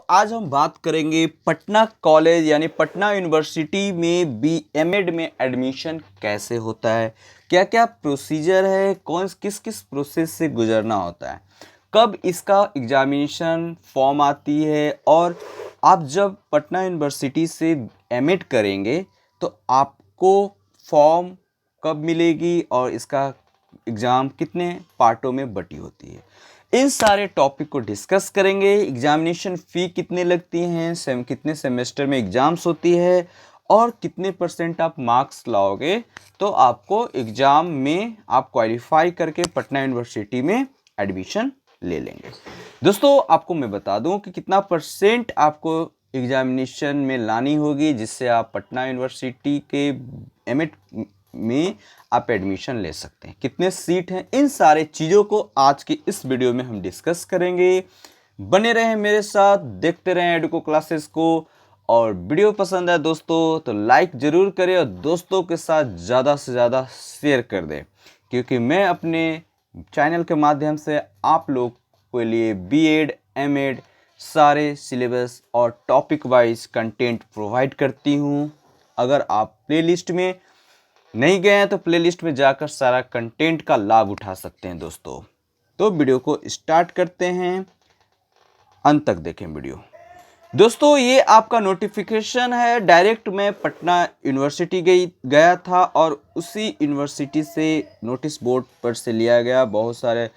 आज हम बात करेंगे पटना कॉलेज यानी पटना यूनिवर्सिटी में बीएमएड में एडमिशन कैसे होता है, क्या क्या प्रोसीजर है, कौन किस किस प्रोसेस से गुजरना होता है, कब इसका एग्जामिनेशन फॉर्म आती है और आप जब पटना यूनिवर्सिटी से एमएड करेंगे तो आपको फॉर्म कब मिलेगी और इसका एग्ज़ाम कितने पार्टों में बटी होती है। इन सारे टॉपिक को डिस्कस करेंगे। एग्जामिनेशन फ़ी कितने लगती हैं, कितने सेमेस्टर में एग्ज़ाम्स होती है और कितने % आप मार्क्स लाओगे तो आपको एग्ज़ाम में आप क्वालिफाई करके पटना यूनिवर्सिटी में एडमिशन ले लेंगे। दोस्तों आपको मैं बता दूं कि कितना % आपको एग्जामिनेशन में लानी होगी जिससे आप पटना यूनिवर्सिटी के एमएड में आप एडमिशन ले सकते हैं, कितने सीट हैं, इन सारे चीज़ों को आज की इस वीडियो में हम डिस्कस करेंगे। बने रहें मेरे साथ, देखते रहें एडुको क्लासेस को। और वीडियो पसंद है दोस्तों तो लाइक ज़रूर करें और दोस्तों के साथ ज़्यादा से ज़्यादा शेयर कर दें, क्योंकि मैं अपने चैनल के माध्यम से आप लोग के लिए बीएड एमएड सारे सिलेबस और टॉपिक वाइज कंटेंट प्रोवाइड करती हूँ। अगर आप प्लेलिस्ट में नहीं गए हैं तो प्लेलिस्ट में जाकर सारा कंटेंट का लाभ उठा सकते हैं दोस्तों। तो वीडियो को स्टार्ट करते हैं, अंत तक देखें वीडियो। दोस्तों ये आपका नोटिफिकेशन है, डायरेक्ट मैं पटना यूनिवर्सिटी गया था और उसी यूनिवर्सिटी से नोटिस बोर्ड पर से लिया गया बहुत सारे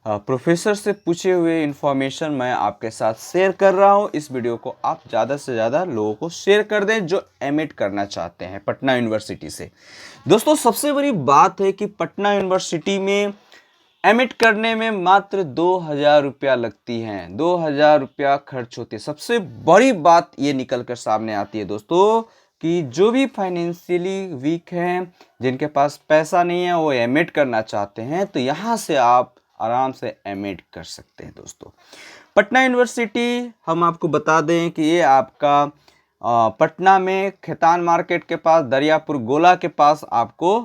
प्रोफेसर से पूछे हुए इन्फॉर्मेशन मैं आपके साथ शेयर कर रहा हूं। इस वीडियो को आप ज़्यादा से ज़्यादा लोगों को शेयर कर दें जो एमएड करना चाहते हैं पटना यूनिवर्सिटी से। दोस्तों सबसे बड़ी बात है कि पटना यूनिवर्सिटी में एमएड करने में मात्र 2000 रुपया लगती हैं, 2000 रुपया खर्च होती है। सबसे बड़ी बात ये निकल कर सामने आती है दोस्तों कि जो भी फाइनेंशियली वीक हैं, जिनके पास पैसा नहीं है, वो एमएड करना चाहते हैं तो यहाँ से आप आराम से एमएड कर सकते हैं दोस्तों। पटना यूनिवर्सिटी हम आपको बता दें कि ये आपका पटना में खेतान मार्केट के पास दरियापुर गोला के पास आपको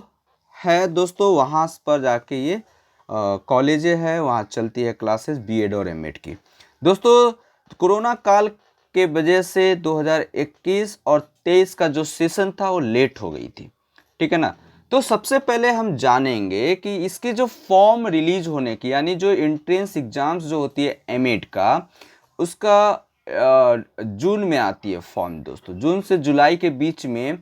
है दोस्तों। वहाँ पर जाके ये कॉलेज है, वहाँ चलती है क्लासेस बीएड और एमएड की। दोस्तों कोरोना काल के वजह से 2021 और 23 का जो सेशन था वो लेट हो गई थी, ठीक है ना। तो सबसे पहले हम जानेंगे कि इसके जो फॉर्म रिलीज होने की यानी जो एंट्रेंस एग्जाम्स जो होती है एमएड का उसका जून में आती है फॉर्म दोस्तों। जून से जुलाई के बीच में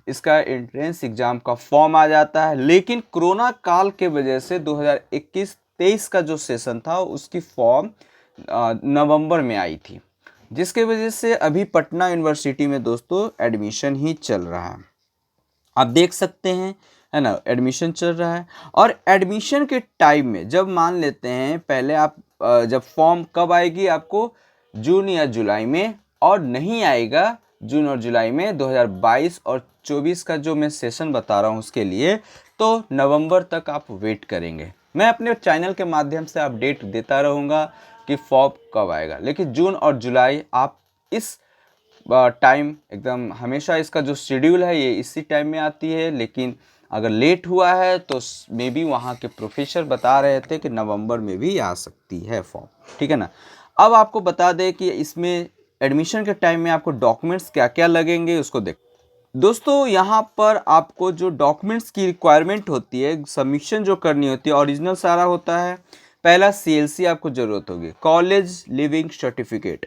इसका एंट्रेंस एग्ज़ाम का फॉर्म आ जाता है, लेकिन कोरोना काल के वजह से 2021-23 का जो सेशन था उसकी फॉर्म नवंबर में आई थी, जिसके वजह से अभी पटना यूनिवर्सिटी में दोस्तों एडमिशन ही चल रहा है। आप देख सकते हैं है ना, एडमिशन चल रहा है। और एडमिशन के टाइम में जब मान लेते हैं पहले आप जब फॉर्म कब आएगी आपको जून या जुलाई में, और नहीं आएगा जून और जुलाई में 2022 और 24 का जो मैं सेशन बता रहा हूँ उसके लिए, तो नवंबर तक आप वेट करेंगे। मैं अपने चैनल के माध्यम से अपडेट देता रहूँगा कि फॉर्म कब आएगा, लेकिन जून और जुलाई आप इस टाइम एकदम हमेशा इसका जो शेड्यूल है ये इसी टाइम में आती है। लेकिन अगर लेट हुआ है तो मे बी वहाँ के प्रोफेसर बता रहे थे कि नवंबर में भी आ सकती है फॉर्म, ठीक है ना। अब आपको बता दें कि इसमें एडमिशन के टाइम में आपको डॉक्यूमेंट्स क्या क्या लगेंगे उसको देख दोस्तों। यहाँ पर आपको जो डॉक्यूमेंट्स की रिक्वायरमेंट होती है, सबमिशन जो करनी होती है, ओरिजिनल सारा होता है। पहला सीएलसी आपको ज़रूरत होगी, कॉलेज लिविंग सर्टिफिकेट,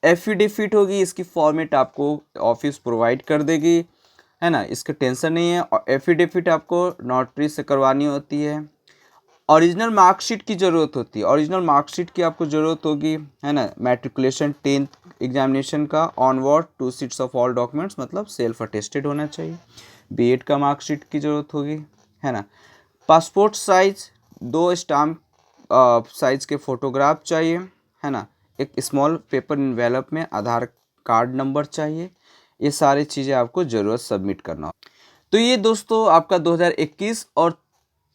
एफिडेविट होगी, इसकी फॉर्मेट आपको ऑफिस प्रोवाइड कर देगी, है ना, इसका टेंशन नहीं है। और एफिडेविट आपको नोटरी से करवानी होती है। ओरिजिनल मार्कशीट की ज़रूरत होती है, ओरिजिनल मार्कशीट की आपको ज़रूरत होगी, है ना। मैट्रिकुलेशन 10th एग्जामिनेशन का onward 2 sheets of all documents, मतलब सेल्फ अटेस्टेड होना चाहिए। बीएड का मार्कशीट की ज़रूरत होगी, है ना। पासपोर्ट साइज 2 स्टाम्प साइज के फ़ोटोग्राफ चाहिए, है ना। एक स्मॉल पेपर इन्वेलप में आधार कार्ड नंबर चाहिए। ये सारी चीज़ें आपको ज़रूरत सबमिट करना हो। तो ये दोस्तों आपका 2021 और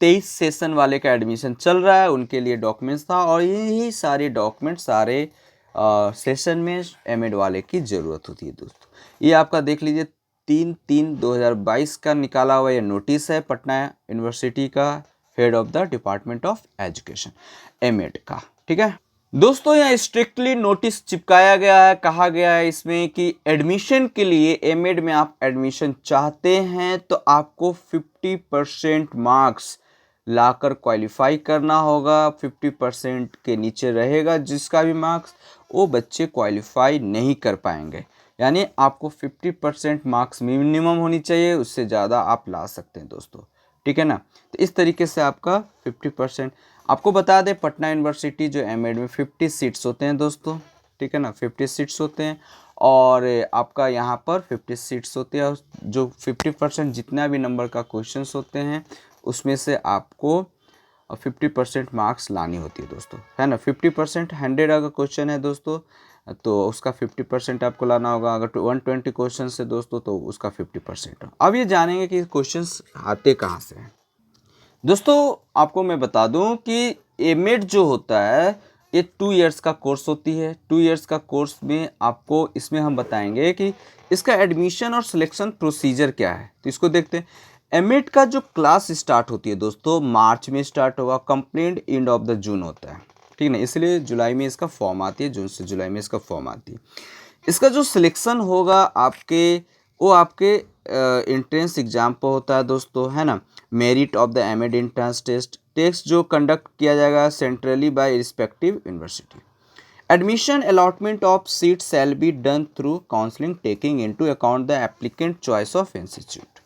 23 सेशन वाले का एडमिशन चल रहा है, उनके लिए डॉक्यूमेंट्स था। और यही सारे डॉक्यूमेंट्स सारे सेशन में एमएड वाले की ज़रूरत होती है दोस्तों। ये आपका देख लीजिए 3/3/2022 का निकाला हुआ ये नोटिस है पटना यूनिवर्सिटी का head of the department of education MEd का, ठीक है। दोस्तों यहाँ स्ट्रिक्टली नोटिस चिपकाया गया है, कहा गया है इसमें कि एडमिशन के लिए एमएड में आप एडमिशन चाहते हैं तो आपको 50% मार्क्स लाकर क्वालिफाई करना होगा। 50% के नीचे रहेगा जिसका भी मार्क्स, वो बच्चे क्वालिफाई नहीं कर पाएंगे। यानी आपको 50% मार्क्स मिनिमम होनी चाहिए, उससे ज़्यादा आप ला सकते हैं दोस्तों, ठीक है ना। तो इस तरीके से आपका 50%। आपको बता दें पटना यूनिवर्सिटी जो एमएड में 50 सीट्स होते हैं दोस्तों, ठीक है ना, 50 सीट्स होते हैं। और आपका यहाँ पर 50 सीट्स होते हैं, जो 50% जितना भी नंबर का क्वेश्चंस होते हैं उसमें से आपको 50% मार्क्स लानी होती है दोस्तों, है ना। 50% 100 अगर क्वेश्चन है दोस्तों तो उसका 50% आपको लाना होगा। अगर 120 क्वेश्चन है दोस्तों तो उसका 50%। अब ये जानेंगे कि क्वेश्चंस आते कहाँ से हैं। दोस्तों आपको मैं बता दूं कि एमएड जो होता है ये 2 इयर्स का कोर्स होती है। 2 इयर्स का कोर्स में आपको इसमें हम बताएंगे कि इसका एडमिशन और सिलेक्शन प्रोसीजर क्या है। तो इसको देखते हैं। एमएड का जो क्लास स्टार्ट होती है दोस्तों मार्च में स्टार्ट होगा, complete end of the June होता है, ठीक है ना। इसलिए जुलाई में इसका फॉर्म आती है, जून से जुलाई में इसका फॉर्म आती है। इसका जो सिलेक्शन होगा आपके, वो आपके एंट्रेंस एग्जाम पर होता है दोस्तों, है ना। Merit of the MEd entrance test जो कंडक्ट किया जाएगा centrally by respective university. Admission allotment of seat shall be done through counselling taking into account the applicant choice of institute.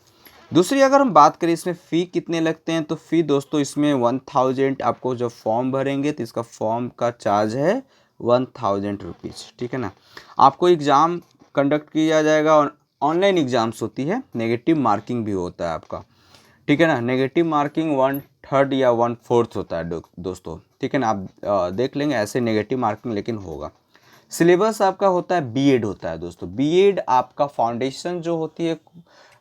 दूसरी अगर हम बात करें इसमें फ़ी कितने लगते हैं, तो फ़ी दोस्तों इसमें 1000 आपको जब फॉर्म भरेंगे तो इसका फॉर्म का चार्ज है 1000 रुपीज़, ठीक है ना। आपको एग्ज़ाम कंडक्ट किया जाएगा और ऑनलाइन एग्ज़ाम्स होती है, नेगेटिव मार्किंग भी होता है आपका, ठीक है ना। नेगेटिव मार्किंग 1/3 या 1/4 होता है दोस्तों, ठीक है ना। आप देख लेंगे ऐसे नेगेटिव मार्किंग लेकिन होगा। सिलेबस आपका होता है बीएड होता है दोस्तों। बीएड आपका फाउंडेशन जो होती है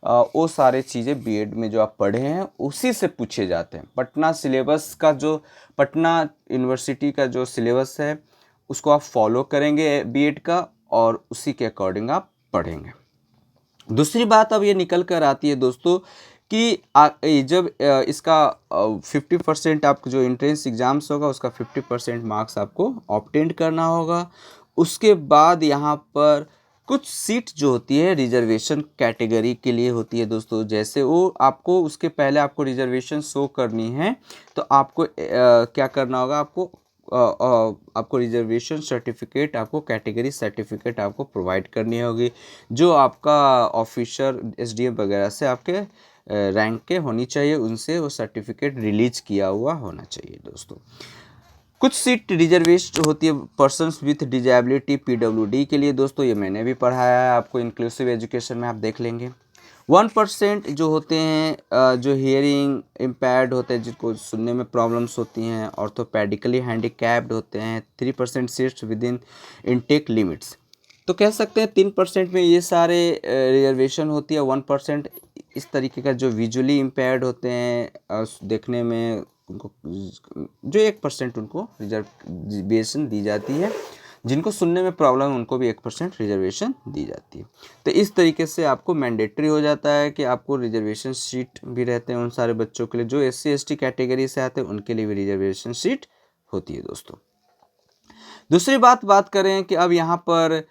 वो सारे चीज़ें बीएड में जो आप पढ़े हैं उसी से पूछे जाते हैं। पटना सिलेबस का जो पटना यूनिवर्सिटी का जो सिलेबस है उसको आप फॉलो करेंगे बीएड का, और उसी के अकॉर्डिंग आप पढ़ेंगे। दूसरी बात अब ये निकल कर आती है दोस्तों कि जब इसका 50% आपको जो एंट्रेंस एग्ज़ाम्स होगा उसका 50% मार्क्स आपको ऑब्टेन करना होगा। उसके बाद यहाँ पर कुछ सीट जो होती है रिजर्वेशन कैटेगरी के लिए होती है दोस्तों। जैसे वो आपको उसके पहले आपको रिजर्वेशन शो करनी है तो आपको क्या करना होगा, आपको रिजर्वेशन सर्टिफिकेट, आपको कैटेगरी सर्टिफिकेट आपको प्रोवाइड करनी होगी, जो आपका ऑफिसर एसडीएम वगैरह से आपके रैंक के होनी चाहिए, उनसे वो सर्टिफिकेट रिलीज किया हुआ होना चाहिए दोस्तों। कुछ सीट रिजर्वेशन होती है पर्सन्स विथ डिजेबिलिटी पीडब्ल्यूडी के लिए दोस्तों, ये मैंने भी पढ़ाया है आपको इंक्लूसिव एजुकेशन में, आप देख लेंगे। 1% जो होते हैं जो हियरिंग इम्पेयर्ड होते हैं, जिनको सुनने में प्रॉब्लम्स होती हैं, ऑर्थोपेडिकली हैंडीकैप्ड होते हैं। 3% seats with in intake limits. तो कह सकते हैं 3% में ये सारे रिजर्वेशन होती है। 1% इस तरीके का जो विजुअली इम्पेयर्ड होते हैं, देखने में उनको जो 1% उनको रिजर्वेशन दी जाती है। जिनको सुनने में प्रॉब्लम है उनको भी 1% रिजर्वेशन दी जाती है। तो इस तरीके से आपको मैंडेटरी हो जाता है कि आपको रिजर्वेशन सीट भी रहते हैं उन सारे बच्चों के लिए जो SC ST कैटेगरी से आते हैं, उनके लिए भी रिजर्वेशन सीट होती है दोस्तों। दूसरी बात करें कि अब यहाँ पर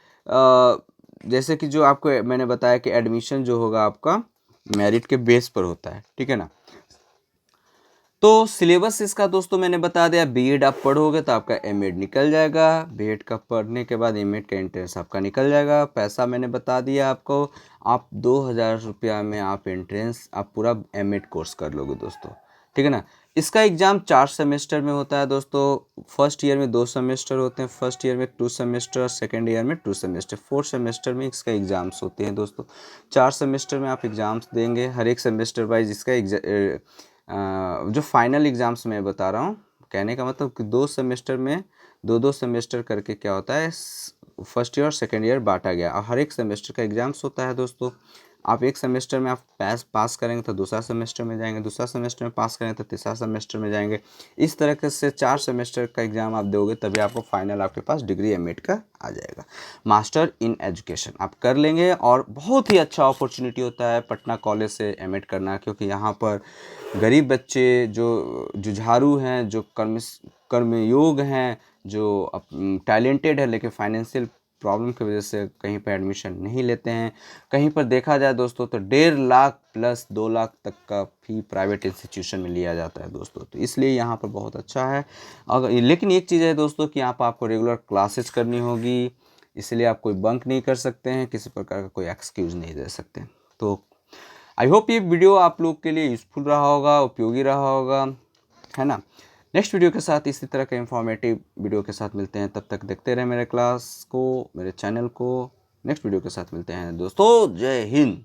जैसे कि जो आपको मैंने बताया कि एडमिशन जो होगा आपका मेरिट के बेस पर होता है, ठीक है ना। तो सिलेबस इसका दोस्तों मैंने बता दिया। बीएड आप पढ़ोगे तो आपका एमएड निकल जाएगा, बीएड का पढ़ने के बाद एमएड का एंट्रेंस आपका निकल जाएगा। पैसा मैंने बता दिया आपको, आप 2000 रुपया में आप एंट्रेंस आप पूरा एमएड कोर्स कर लोगे दोस्तों, ठीक है ना। इसका एग्ज़ाम 4 सेमेस्टर में होता है दोस्तों। फर्स्ट ईयर में 2 सेमेस्टर होते हैं, फर्स्ट ईयर में 2 सेमेस्टर, सेकेंड ईयर में 2 सेमेस्टर, 4 सेमेस्टर में इसका एग्ज़ाम्स होते हैं दोस्तों। 4 सेमेस्टर में आप एग्ज़ाम्स देंगे, हर एक सेमेस्टर वाइज इसका जो फाइनल एग्ज़ाम्स मैं बता रहा हूँ, कहने का मतलब कि 2 सेमेस्टर में 2-2 सेमेस्टर करके क्या होता है, फर्स्ट ईयर और सेकेंड ईयर बांटा गया और हर एक सेमेस्टर का एग्ज़ाम्स होता है दोस्तों। आप एक सेमेस्टर में आप पास करेंगे तो दूसरा सेमेस्टर में जाएंगे, दूसरा सेमेस्टर में पास करेंगे तो तीसरा सेमेस्टर में जाएंगे। इस तरह से 4 सेमेस्टर का एग्ज़ाम आप दोगे तभी आपको फाइनल आपके पास डिग्री एमएड का आ जाएगा। मास्टर इन एजुकेशन आप कर लेंगे और बहुत ही अच्छा अपॉर्चुनिटी होता है पटना कॉलेज से एमएड करना, क्योंकि यहाँ पर गरीब बच्चे जो जुझारू हैं, जो कर्मयोग हैं, जो टैलेंटेड है लेकिन फाइनेंशियल प्रॉब्लम की वजह से कहीं पर एडमिशन नहीं लेते हैं। कहीं पर देखा जाए दोस्तों तो 1.5 लाख प्लस 2 लाख तक का फी प्राइवेट इंस्टीट्यूशन में लिया जाता है दोस्तों, तो इसलिए यहाँ पर बहुत अच्छा है। अगर लेकिन एक चीज़ है दोस्तों कि यहाँ पर आपको रेगुलर क्लासेस करनी होगी, इसलिए आप कोई बंक नहीं कर सकते हैं, किसी प्रकार का कोई एक्सक्यूज़ नहीं दे सकते। तो आई होप ये वीडियो आप लोग के लिए यूज़फुल रहा होगा, उपयोगी रहा होगा, है ना। नेक्स्ट वीडियो के साथ इसी तरह के इंफॉर्मेटिव वीडियो के साथ मिलते हैं, तब तक देखते रहें मेरे क्लास को, मेरे चैनल को। नेक्स्ट वीडियो के साथ मिलते हैं दोस्तों, जय हिंद।